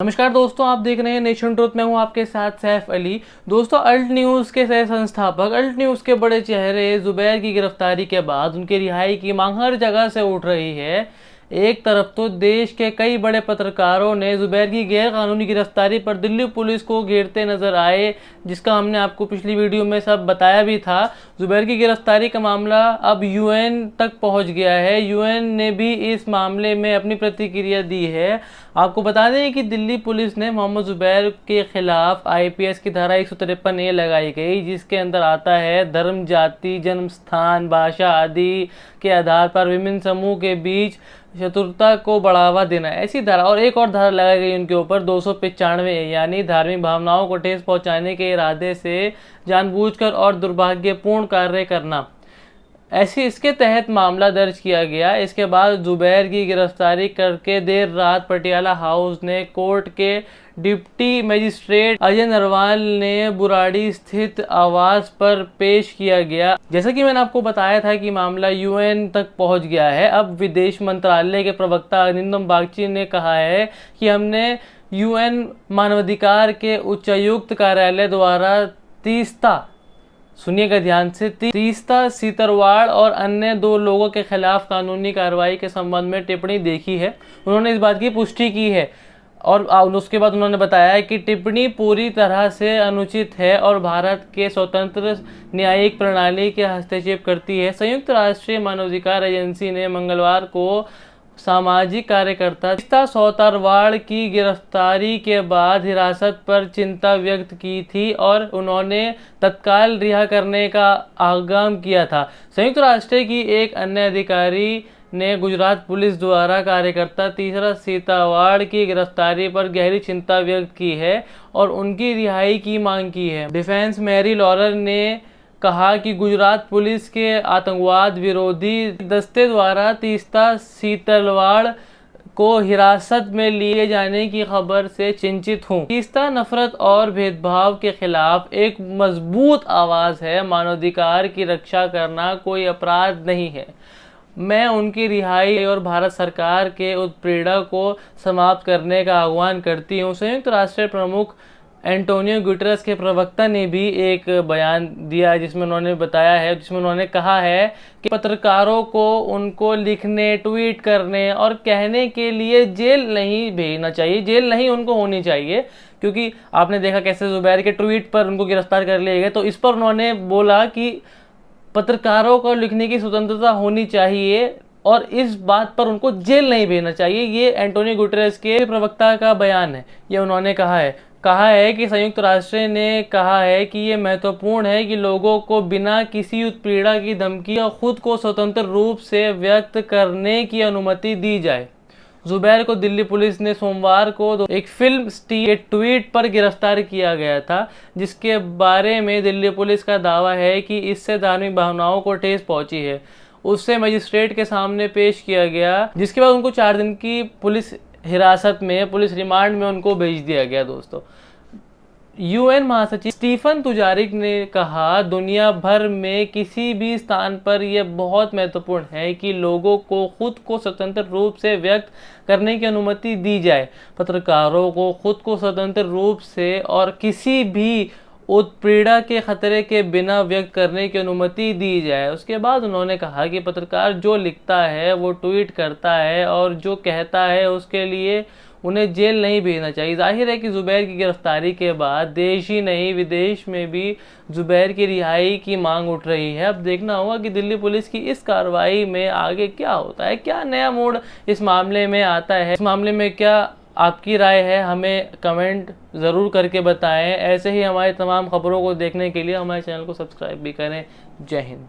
नमस्कार दोस्तों, आप देख रहे हैं नेशन ट्रुथ। में हूं आपके साथ सैफ अली। दोस्तों, अल्ट न्यूज़ के सह संस्थापक, अल्ट न्यूज़ के बड़े चेहरे जुबैर की गिरफ्तारी के बाद उनकी रिहाई की मांग हर जगह से उठ रही है। एक तरफ तो देश के कई बड़े पत्रकारों ने जुबैर की गैर कानूनी गिरफ्तारी पर दिल्ली पुलिस को घेरते नजर आए, जिसका हमने आपको पिछली वीडियो में सब बताया भी था। जुबैर की गिरफ्तारी का मामला अब यूएन तक पहुंच गया है। यूएन ने भी इस मामले में अपनी प्रतिक्रिया दी है। आपको बता दें कि दिल्ली पुलिस ने मोहम्मद जुबैर के खिलाफ आईपीसी की धारा 153A लगाई गई, जिसके अंदर आता है धर्म, जाति, जन्म स्थान, भाषा आदि के आधार पर विभिन्न समूह के बीच शत्रुता को बढ़ावा देना। ऐसी धारा और एक और धारा लगाई गई उनके ऊपर 295, यानी धार्मिक भावनाओं को ठेस पहुंचाने के इरादे से जानबूझकर और दुर्भाग्यपूर्ण कार्य करना। ऐसी इसके तहत मामला दर्ज किया गया। इसके बाद जुबैर की गिरफ्तारी करके देर रात पटियाला हाउस ने कोर्ट के डिप्टी मजिस्ट्रेट अजय नरवाल ने बुराड़ी स्थित आवास पर पेश किया गया। जैसा कि मैंने आपको बताया था कि मामला यूएन तक पहुंच गया है। अब विदेश मंत्रालय के प्रवक्ता अरिंदम बागची ने कहा है कि हमने यूएन मानवाधिकार के उच्चायुक्त कार्यालय द्वारा तीस्ता, सुनिएगा ध्यान से, तीस्ता सीतरवाड़ और अन्य 2 लोगों के खिलाफ कानूनी कार्रवाई के संबंध में टिप्पणी देखी है। उन्होंने इस बात की पुष्टि की है और उसके बाद उन्होंने बताया कि टिप्पणी पूरी तरह से अनुचित है और भारत के स्वतंत्र न्यायिक प्रणाली के हस्तक्षेप करती है। संयुक्त राष्ट्र मानवाधिकार एजेंसी ने मंगलवार को सामाजिक कार्यकर्ता तीस्ता सीतरवाड़ की गिरफ्तारी के बाद हिरासत पर चिंता व्यक्त की थी और उन्होंने तत्काल रिहा करने का आह्वान किया था। संयुक्त राष्ट्र की एक अन्य अधिकारी ने गुजरात पुलिस द्वारा कार्यकर्ता तीस्ता सीतरवाड़ की गिरफ्तारी पर गहरी चिंता व्यक्त की है और उनकी रिहाई की मांग की है। डिफेंस मैरी लॉरर ने कहा कि गुजरात पुलिस के आतंकवाद विरोधी दस्ते द्वारा तीस्ता सीतरवाड़ को हिरासत में लिए जाने की खबर से चिंतित हूँ। तीस्ता नफरत और भेदभाव के खिलाफ एक मजबूत आवाज़ है। मानवाधिकार की रक्षा करना कोई अपराध नहीं है। मैं उनकी रिहाई और भारत सरकार के उत्पीड़न को समाप्त करने का आह्वान करती हूँ। संयुक्त राष्ट्र प्रमुख एंटोनियो गुटेरेस के प्रवक्ता ने भी एक बयान दिया जिसमें उन्होंने कहा है कि पत्रकारों को उनको लिखने, ट्वीट करने और कहने के लिए जेल नहीं भेजना चाहिए, जेल नहीं उनको होनी चाहिए, क्योंकि आपने देखा कैसे जुबैर के ट्वीट पर उनको गिरफ्तार कर लिया गया। तो इस पर उन्होंने बोला कि पत्रकारों को लिखने की स्वतंत्रता होनी चाहिए और इस बात पर उनको जेल नहीं भेजना चाहिए। ये एंटोनियो गुटेरेस के प्रवक्ता का बयान है। ये उन्होंने कहा है कि संयुक्त राष्ट्र ने कहा है कि ये महत्वपूर्ण है कि लोगों को बिना किसी उत्पीड़न की धमकी और खुद को स्वतंत्र रूप से व्यक्त करने की अनुमति दी जाए। जुबैर को दिल्ली पुलिस ने सोमवार को एक फिल्म के ट्वीट पर गिरफ्तार किया गया था, जिसके बारे में दिल्ली पुलिस का दावा है कि इससे धार्मिक भावनाओं को ठेस पहुंची है। उससे मजिस्ट्रेट के सामने पेश किया गया, जिसके बाद उनको 4 दिन की पुलिस हिरासत में, पुलिस रिमांड में उनको भेज दिया गया। दोस्तों, यूएन महासचिव स्टीफन दुजारिक ने कहा, दुनिया भर में किसी भी स्थान पर यह बहुत महत्वपूर्ण है कि लोगों को खुद को स्वतंत्र रूप से व्यक्त करने की अनुमति दी जाए। पत्रकारों को खुद को स्वतंत्र रूप से और किसी भी उत्पीड़न के खतरे के बिना व्यक्त करने की अनुमति दी जाए। उसके बाद उन्होंने कहा कि पत्रकार जो लिखता है, वो ट्वीट करता है और जो कहता है उसके लिए उन्हें जेल नहीं भेजना चाहिए। जाहिर है कि जुबैर की गिरफ्तारी के बाद देश ही नहीं विदेश में भी जुबैर की रिहाई की मांग उठ रही है। अब देखना होगा कि दिल्ली पुलिस की इस कार्रवाई में आगे क्या होता है, क्या नया मोड़ इस मामले में आता है। इस मामले में क्या आपकी राय है, हमें कमेंट ज़रूर करके बताएं। ऐसे ही हमारी तमाम खबरों को देखने के लिए हमारे चैनल को सब्सक्राइब भी करें। जय हिंद।